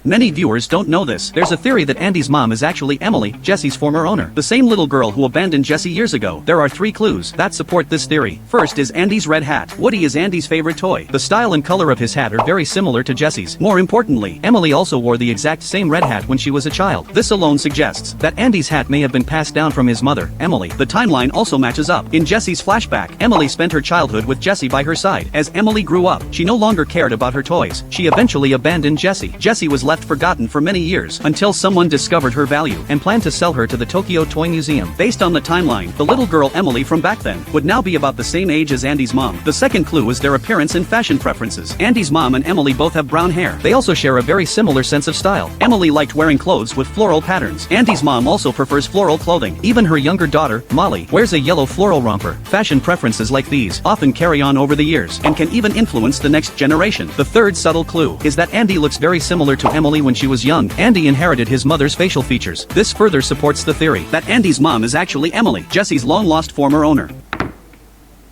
Many viewers don't know this. There's a theory that Andy's mom is actually Emily, Jesse's former owner. The same little girl who abandoned Jesse years ago. There are 3 clues that support this theory. First is Andy's red hat. Woody is Andy's favorite toy. The style and color of his hat are very similar to Jesse's. More importantly, Emily also wore the exact same red hat when she was a child. This alone suggests that Andy's hat may have been passed down from his mother, Emily. The timeline also matches up. In Jesse's flashback, Emily spent her childhood with Jesse by her side. As Emily grew up, she no longer cared about her toys. She eventually abandoned Jesse. Jesse was left forgotten for many years until someone discovered her value and planned to sell her to the Tokyo Toy Museum. Based on the timeline, the little girl Emily from back then would now be about the same age as Andy's mom. The second clue is their appearance and fashion preferences. Andy's mom and Emily both have brown hair. They also share a very similar sense of style. Emily liked wearing clothes with floral patterns. Andy's mom also prefers floral clothing. Even her younger daughter, Molly, wears a yellow floral romper. Fashion preferences like these often carry on over the years and can even influence the next generation. The third subtle clue is that Andy looks very similar to Emily when she was young. Andy inherited his mother's facial features. This further supports the theory that Andy's mom is actually Emily, Jesse's long-lost former owner.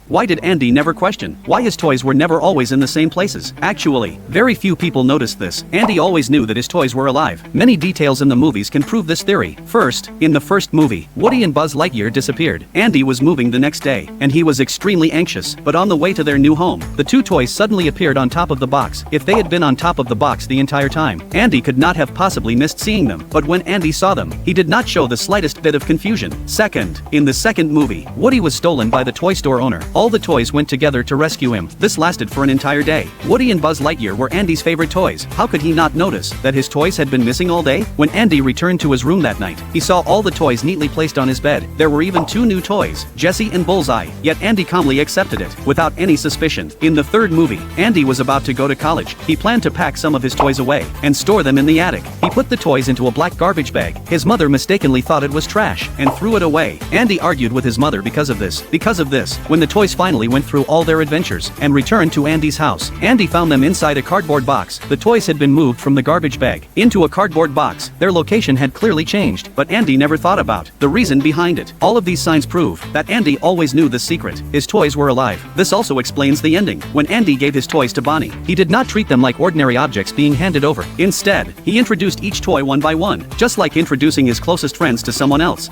Why did Andy never question why his toys were never always in the same places? Actually, very few people noticed this. Andy always knew that his toys were alive. Many details in the movies can prove this theory. First, in the first movie, Woody and Buzz Lightyear disappeared. Andy was moving the next day, and he was extremely anxious, but on the way to their new home, the 2 toys suddenly appeared on top of the box. If they had been on top of the box the entire time, Andy could not have possibly missed seeing them. But when Andy saw them, he did not show the slightest bit of confusion. Second, in the second movie, Woody was stolen by the toy store owner. All the toys went together to rescue him. This lasted for an entire day. Woody and Buzz Lightyear were Andy's favorite toys. How could he not notice that his toys had been missing all day? When Andy returned to his room that night, he saw all the toys neatly placed on his bed. There were even 2 new toys, Jessie and Bullseye. Yet Andy calmly accepted it, without any suspicion. In the third movie, Andy was about to go to college. He planned to pack some of his toys away and store them in the attic. He put the toys into a black garbage bag. His mother mistakenly thought it was trash and threw it away. Andy argued with his mother because of this. When the toys finally went through all their adventures and returned to Andy's house, Andy found them inside a cardboard box. The toys had been moved from the garbage bag into a cardboard box. Their location had clearly changed, but Andy never thought about the reason behind it. All of these signs prove that Andy always knew the secret. His toys were alive. This also explains the ending. When Andy gave his toys to Bonnie, he did not treat them like ordinary objects being handed over. Instead, he introduced each toy one by one, just like introducing his closest friends to someone else.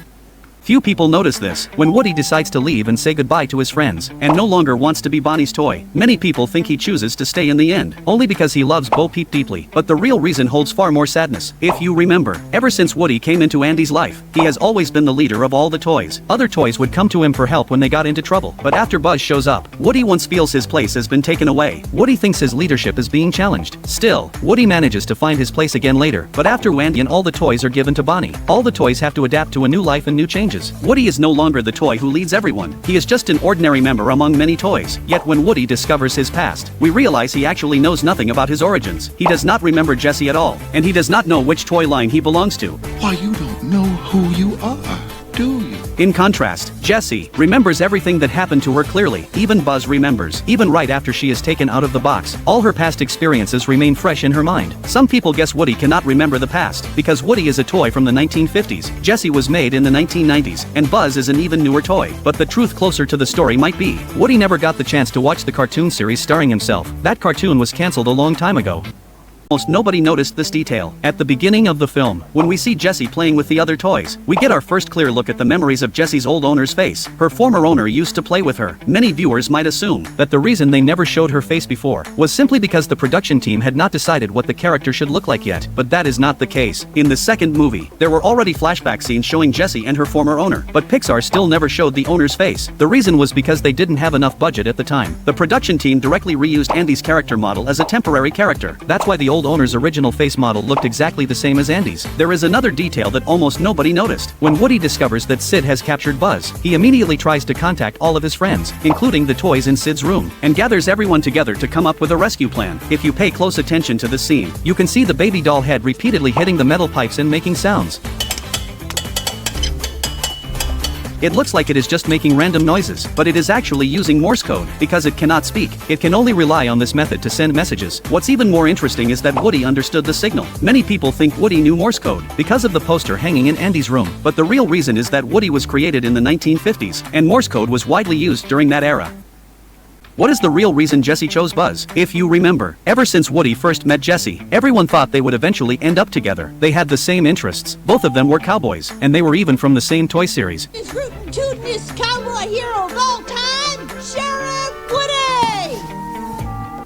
Few people notice this. When Woody decides to leave and say goodbye to his friends, and no longer wants to be Bonnie's toy, many people think he chooses to stay in the end, only because he loves Bo Peep deeply. But the real reason holds far more sadness. If you remember, ever since Woody came into Andy's life, he has always been the leader of all the toys. Other toys would come to him for help when they got into trouble. But after Buzz shows up, Woody once feels his place has been taken away. Woody thinks his leadership is being challenged. Still, Woody manages to find his place again later. But after Andy and all the toys are given to Bonnie, all the toys have to adapt to a new life and new changes. Woody is no longer the toy who leads everyone. He is just an ordinary member among many toys. Yet when Woody discovers his past, we realize he actually knows nothing about his origins. He does not remember Jesse at all, and he does not know which toy line he belongs to. Why, you don't know who you are, do you? In contrast, Jessie remembers everything that happened to her clearly. Even Buzz remembers. Even right after she is taken out of the box, all her past experiences remain fresh in her mind. Some people guess Woody cannot remember the past because Woody is a toy from the 1950s. Jessie was made in the 1990s, and Buzz is an even newer toy. But the truth closer to the story might be, Woody never got the chance to watch the cartoon series starring himself. That cartoon was cancelled a long time ago. Almost nobody noticed this detail. At the beginning of the film, when we see Jessie playing with the other toys, we get our first clear look at the memories of Jessie's old owner's face. Her former owner used to play with her. Many viewers might assume that the reason they never showed her face before was simply because the production team had not decided what the character should look like yet. But that is not the case. In the second movie, there were already flashback scenes showing Jessie and her former owner, but Pixar still never showed the owner's face. The reason was because they didn't have enough budget at the time. The production team directly reused Andy's character model as a temporary character. That's why the old owner's original face model looked exactly the same as Andy's. There is another detail that almost nobody noticed. When Woody discovers that Sid has captured Buzz, he immediately tries to contact all of his friends, including the toys in Sid's room, and gathers everyone together to come up with a rescue plan. If you pay close attention to this scene, you can see the baby doll head repeatedly hitting the metal pipes and making sounds. It looks like it is just making random noises, but it is actually using Morse code. Because it cannot speak, it can only rely on this method to send messages. What's even more interesting is that Woody understood the signal. Many people think Woody knew Morse code because of the poster hanging in Andy's room, but the real reason is that Woody was created in the 1950s, and Morse code was widely used during that era. What is the real reason Jessie chose Buzz? If you remember, ever since Woody first met Jessie, everyone thought they would eventually end up together. They had the same interests, both of them were cowboys, and they were even from the same toy series. This rootin' tootin'est cowboy hero of all time, Sheriff Woody!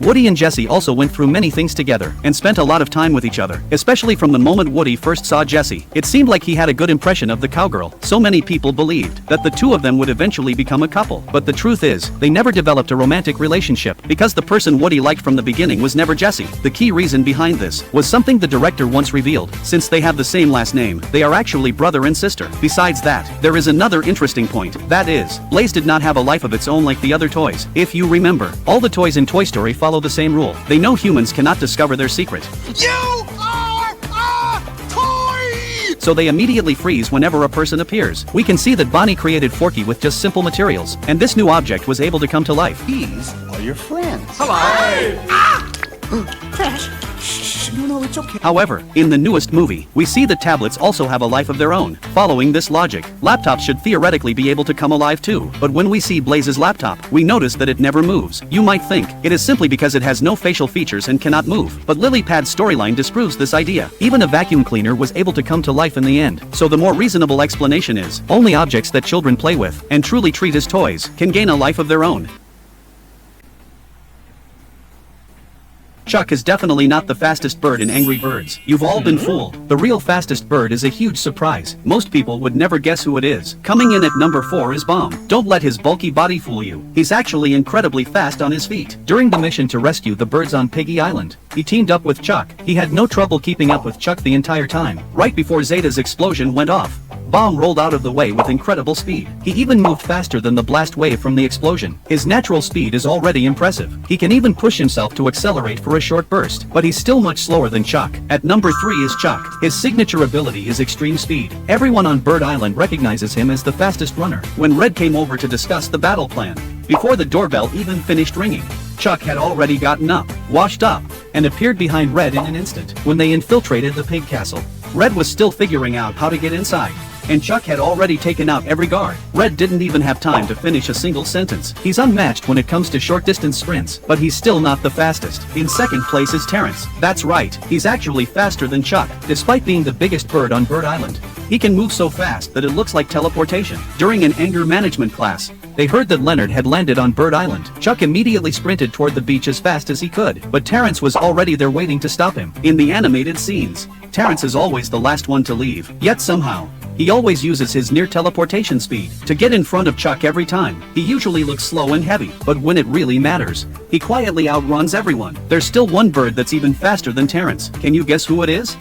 Woody and Jessie also went through many things together, and spent a lot of time with each other, especially from the moment Woody first saw Jessie. It seemed like he had a good impression of the cowgirl, so many people believed that the two of them would eventually become a couple. But the truth is, they never developed a romantic relationship, because the person Woody liked from the beginning was never Jessie. The key reason behind this was something the director once revealed. Since they have the same last name, they are actually brother and sister. Besides that, there is another interesting point. That is, Blaze did not have a life of its own like the other toys. If you remember, all the toys in Toy Story follow the same rule. They know humans cannot discover their secret. You are a toy! So they immediately freeze whenever a person appears. We can see that Bonnie created Forky with just simple materials, and this new object was able to come to life. These are your friends. Hello. Crash. Shh, no, it's okay. However, in the newest movie, we see that tablets also have a life of their own. Following this logic, laptops should theoretically be able to come alive too. But when we see Blaze's laptop, we notice that it never moves. You might think it is simply because it has no facial features and cannot move. But Lily Pad's storyline disproves this idea. Even a vacuum cleaner was able to come to life in the end. So the more reasonable explanation is, only objects that children play with and truly treat as toys can gain a life of their own. Chuck is definitely not the fastest bird in Angry Birds. You've all been fooled. The real fastest bird is a huge surprise. Most people would never guess who it is. Coming in at number 4 is Bomb. Don't let his bulky body fool you. He's actually incredibly fast on his feet. During the mission to rescue the birds on Piggy Island, he teamed up with Chuck. He had no trouble keeping up with Chuck the entire time. Right before Zeta's explosion went off, Bomb rolled out of the way with incredible speed. He even moved faster than the blast wave from the explosion. His natural speed is already impressive. He can even push himself to accelerate for a short burst, but he's still much slower than Chuck. At number 3 is Chuck. His signature ability is extreme speed. Everyone on Bird Island recognizes him as the fastest runner. When Red came over to discuss the battle plan, before the doorbell even finished ringing, Chuck had already gotten up, washed up, and appeared behind Red in an instant. When they infiltrated the pig castle, Red was still figuring out how to get inside, and Chuck had already taken out every guard. Red didn't even have time to finish a single sentence. He's unmatched when it comes to short-distance sprints, but he's still not the fastest. In second place is Terrence. That's right, he's actually faster than Chuck, despite being the biggest bird on Bird Island. He can move so fast that it looks like teleportation. During an anger management class, they heard that Leonard had landed on Bird Island. Chuck immediately sprinted toward the beach as fast as he could, but Terrence was already there waiting to stop him. In the animated scenes, Terrence is always the last one to leave, yet somehow, he always uses his near teleportation speed to get in front of Chuck every time. He usually looks slow and heavy, but when it really matters, he quietly outruns everyone. There's still one bird that's even faster than Terrence. Can you guess who it is?